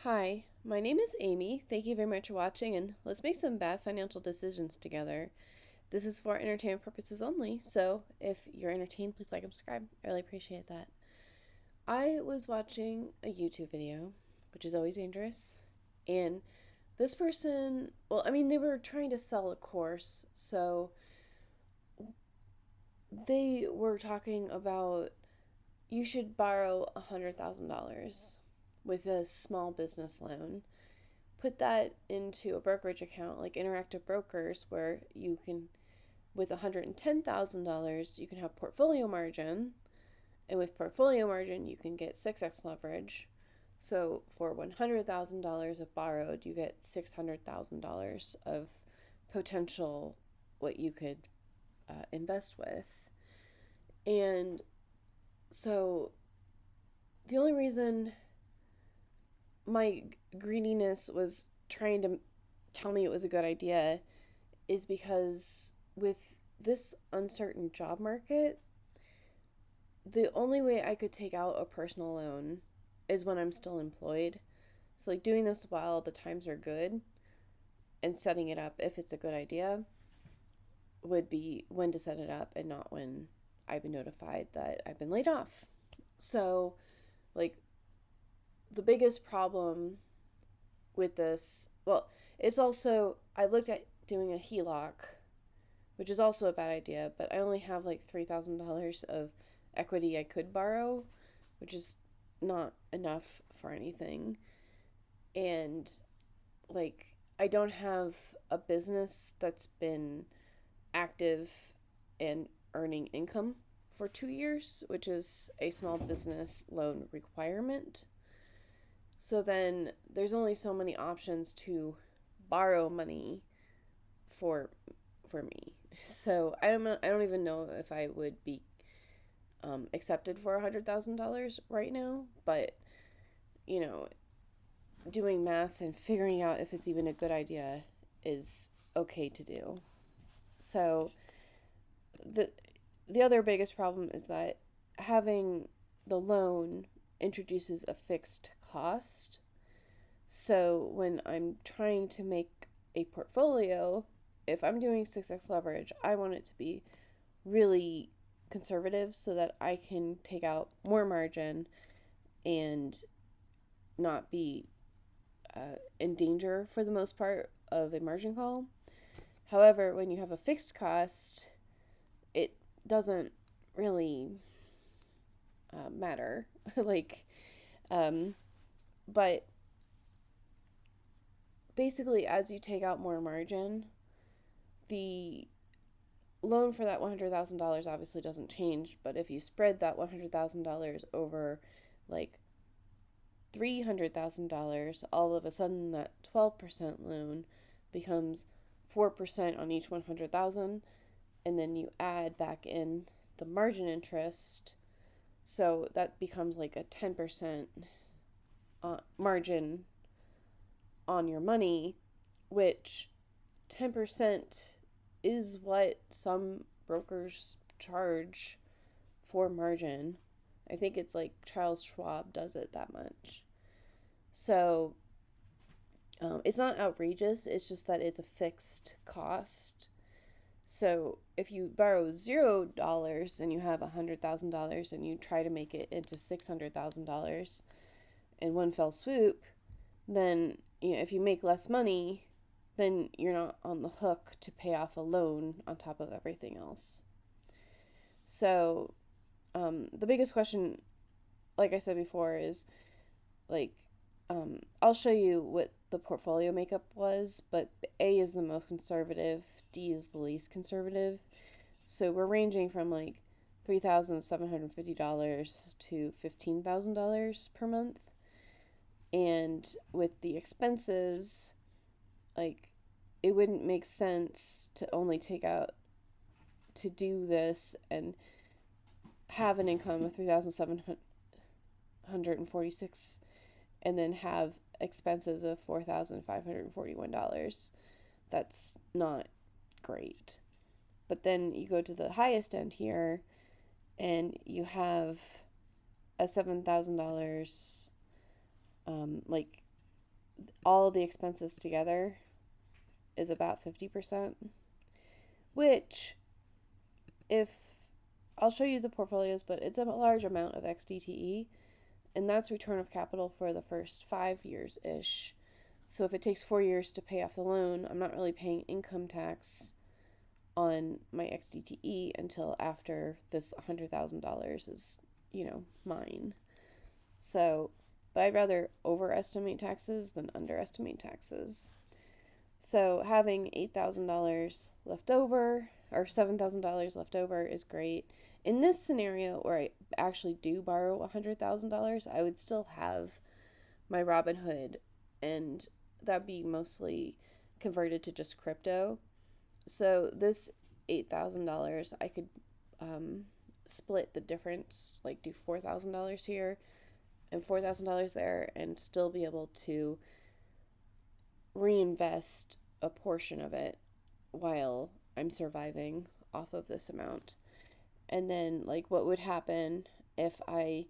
Hi, my name is Amy. Thank you very much for watching, and let's make some bad financial decisions together. This is for entertainment purposes only, so if you're entertained, please like and subscribe. I really appreciate that. I was watching a YouTube video, which is always dangerous, and this person, they were trying to sell a course, so they were talking about you should borrow $100,000 with a small business loan, put that into a brokerage account like Interactive Brokers, where you can, with $110,000, you can have portfolio margin. And with portfolio margin, you can get 6x leverage. So for $100,000 of borrowed, you get $600,000 of potential what you could invest with. And so the only reason my greediness was trying to tell me it was a good idea is because with this uncertain job market, the only way I could take out a personal loan is when I'm still employed. So, like, doing this while the times are good and setting it up, if it's a good idea, would be when to set it up and not when I've been notified that I've been laid off. So, like, the biggest problem with this, it's also, I looked at doing a HELOC, which is also a bad idea, but I only have like $3,000 of equity I could borrow, which is not enough for anything. And like, I don't have a business that's been active and earning income for 2 years, which is a small business loan requirement. So then there's only so many options to borrow money for me. So I don't even know if I would be accepted for $100,000 right now, but you know, doing math and figuring out if it's even a good idea is okay to do. So the the other biggest problem is that having the loan introduces a fixed cost. So when I'm trying to make a portfolio, if I'm doing 6x leverage, I want it to be really conservative so that I can take out more margin and not be in danger for the most part of a margin call. However, when you have a fixed cost, it doesn't really matter. like, but basically, as you take out more margin, the loan for that $100,000 obviously doesn't change, but if you spread that $100,000 over like $300,000, all of a sudden that 12% loan becomes 4% on each 100,000, and then you add back in the margin interest, so that becomes like a 10% margin on your money, which 10% is what some brokers charge for margin. I think it's like Charles Schwab does it that much. So it's not outrageous, it's just that it's a fixed cost. So if you borrow $0 and you have $100,000 and you try to make it into $600,000 in one fell swoop, then if you make less money, then you're not on the hook to pay off a loan on top of everything else. So the biggest question, like I said before, is like, I'll show you what the portfolio makeup was, but A is the most conservative, D is the least conservative. So we're ranging from like $3,750 to $15,000 per month. And with the expenses, like, it wouldn't make sense to only take out to do this and have an income of $3,746 and then have expenses of $4,541. That's not great. But then you go to the highest end here and you have a $7,000 like all the expenses together is about 50%, which, if I'll show you the portfolios, but it's a large amount of XDTE, and that's return of capital for the first 5 years ish. So if it takes 4 years to pay off the loan, I'm not really paying income tax on my XDTE until after this $100,000 is, mine. So, but I'd rather overestimate taxes than underestimate taxes. So having $8,000 left over or $7,000 left over is great. In this scenario where I actually do borrow $100,000, I would still have my Robinhood, and that'd be mostly converted to just crypto. So this $8,000, I could split the difference, like do $4,000 here and $4,000 there, and still be able to reinvest a portion of it while I'm surviving off of this amount. And then, like, what would happen if I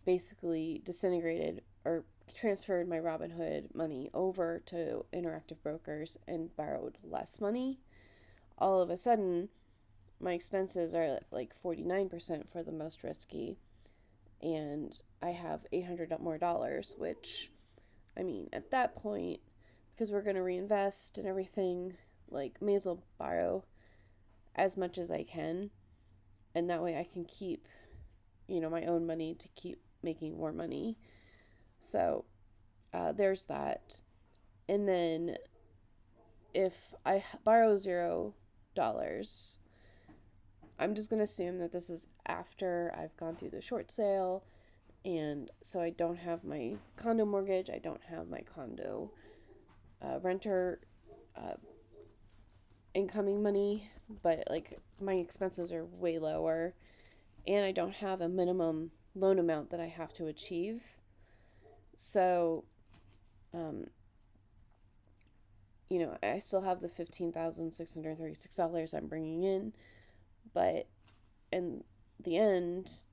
basically disintegrated or transferred my Robinhood money over to Interactive Brokers and borrowed less money? All of a sudden, my expenses are like 49% for the most risky, and I have $800 more, which, I mean, at that point, because we're going to reinvest and everything, like, may as well borrow as much as I can, and that way I can keep, my own money to keep making more money. So there's that. And then if I borrow $0, I'm just going to assume that this is after I've gone through the short sale, and so I don't have my condo mortgage, I don't have my condo renter incoming money, but like my expenses are way lower, and I don't have a minimum loan amount that I have to achieve. So, I still have the $15,636 I'm bringing in, but in the end,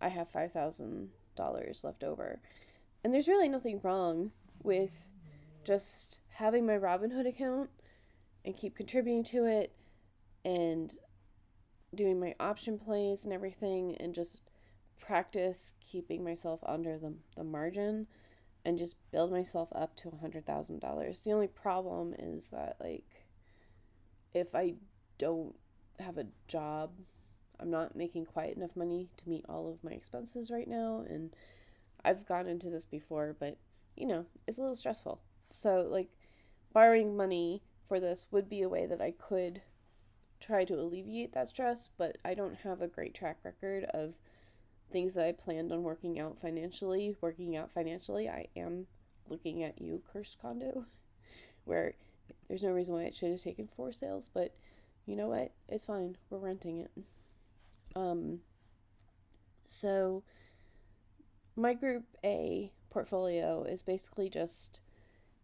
I have $5,000 left over. And there's really nothing wrong with just having my Robinhood account and keep contributing to it and doing my option plays and everything, and just practice keeping myself under the margin and just build myself up to $100,000. The only problem is that, like, if I don't have a job, I'm not making quite enough money to meet all of my expenses right now. And I've gone into this before, but it's a little stressful. So, like, borrowing money for this would be a way that I could try to alleviate that stress, but I don't have a great track record of things that I planned on working out financially. I am looking at you, cursed condo, where there's no reason why it should have taken 4 sales, but you know what? It's fine. We're renting it. So my Group A portfolio is basically just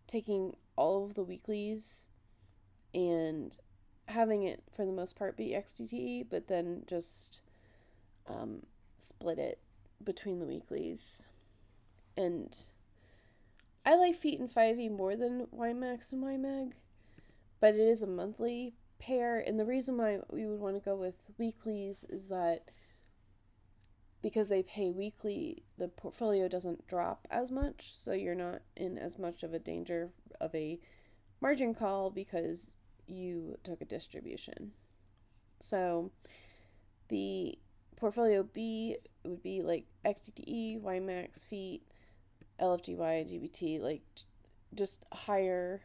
taking all of the weeklies and having it, for the most part, be XDTE, but then just split it between the weeklies. And I like Feet and 5e more than YMAX and YMAG, but it is a monthly pair. And the reason why we would want to go with weeklies is that because they pay weekly, the portfolio doesn't drop as much, so you're not in as much of a danger of a margin call because you took a distribution. So the portfolio B would be like XDTE, YMAX, Feet, LFGY, and GBT, like just higher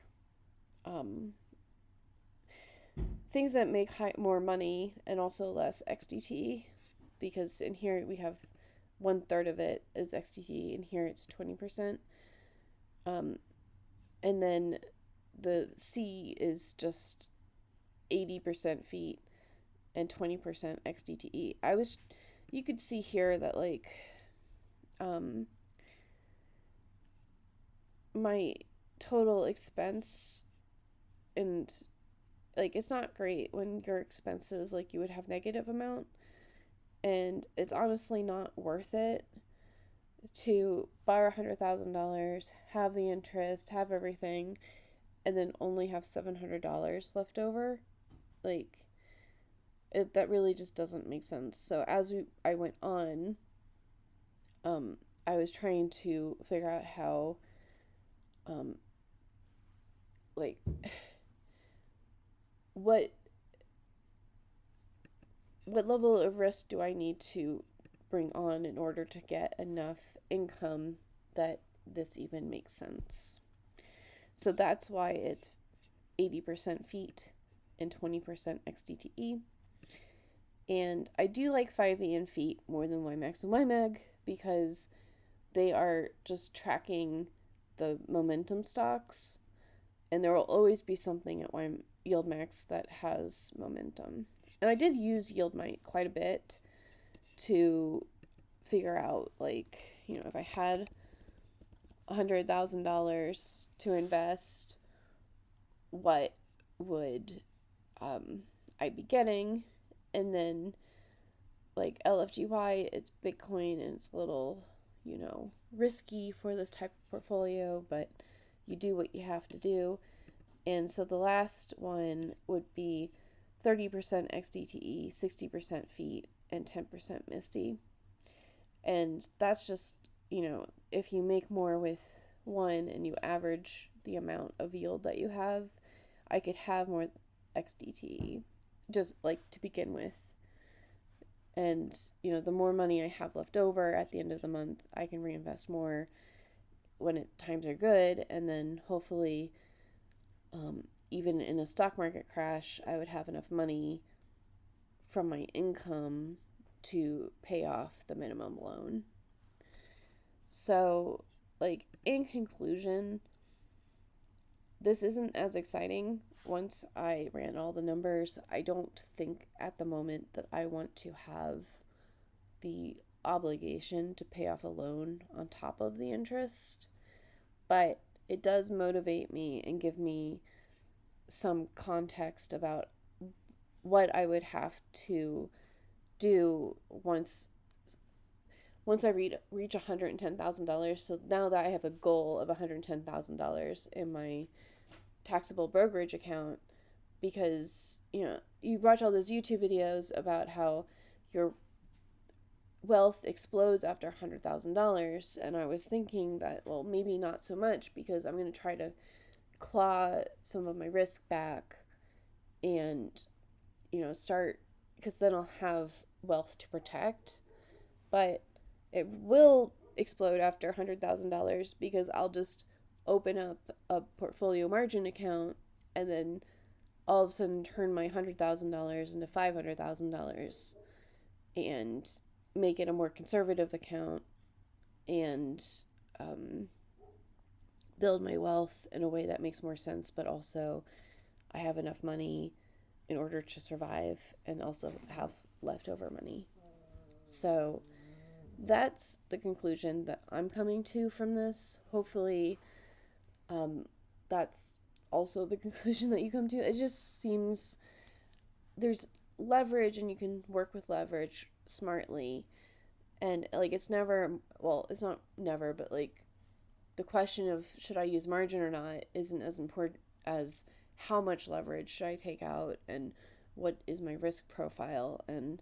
things that make more money, and also less XDTE, because in here we have 1/3 of it is XDTE, and here it's 20%. And then the C is just 80% Feet and 20% XDTE. You could see here that, like, my total expense, and like, it's not great when your expenses, like, you would have negative amount, and it's honestly not worth it to borrow $100,000, have the interest, have everything, and then only have $700 left over. Like, that really just doesn't make sense. So I went on, I was trying to figure out how, um, like, what what level of risk do I need to bring on in order to get enough income that this even makes sense. So that's why it's 80% feet and 20% XDTE. And I do like 5e and feet more than YMAX and YMAG because they are just tracking the momentum stocks, and there will always be something at Yield Max that has momentum. And I did use Yield Might quite a bit to figure out, like, if I had $100,000 to invest, what would I be getting? And then, like, LFGY, it's Bitcoin and it's a little, risky for this type of portfolio, but you do what you have to do. And so the last one would be 30% XDTE, 60% feet, and 10% Misty. And that's just, if you make more with one and you average the amount of yield that you have, I could have more XDTE, just like to begin with. And, the more money I have left over at the end of the month, I can reinvest more when times are good. And then hopefully, even in a stock market crash, I would have enough money from my income to pay off the minimum loan. So, like, in conclusion, this isn't as exciting. Once I ran all the numbers, I don't think at the moment that I want to have the obligation to pay off a loan on top of the interest, but it does motivate me and give me some context about what I would have to do once I reach $110,000. So now that I have a goal of $110,000 in my taxable brokerage account, because you watch all those YouTube videos about how your wealth explodes after $100,000, and I was thinking that, well, maybe not so much, because I'm going to try to claw some of my risk back and start, because then I'll have wealth to protect. But it will explode after $100,000 because I'll just open up a portfolio margin account and then all of a sudden turn my $100,000 into $500,000 and make it a more conservative account and build my wealth in a way that makes more sense, but also I have enough money in order to survive and also have leftover money. So that's the conclusion that I'm coming to from this. Hopefully, that's also the conclusion that you come to. It just seems there's leverage and you can work with leverage smartly. And like, it's not never, but like the question of should I use margin or not isn't as important as how much leverage should I take out and what is my risk profile and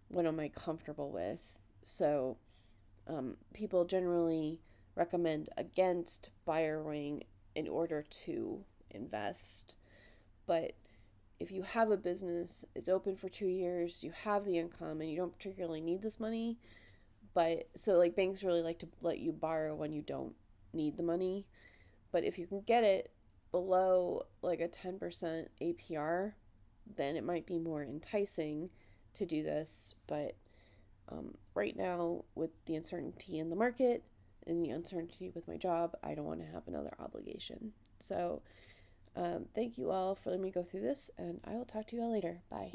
what am I comfortable with. So people generally recommend against borrowing in order to invest. But if you have a business, it's open for 2 years, you have the income, and you don't particularly need this money, but so like banks really like to let you borrow when you don't need the money. But if you can get it below like a 10% APR, then it might be more enticing to do this. But right now, with the uncertainty in the market and the uncertainty with my job, I don't want to have another obligation. So thank you all for letting me go through this, and I will talk to you all later. Bye.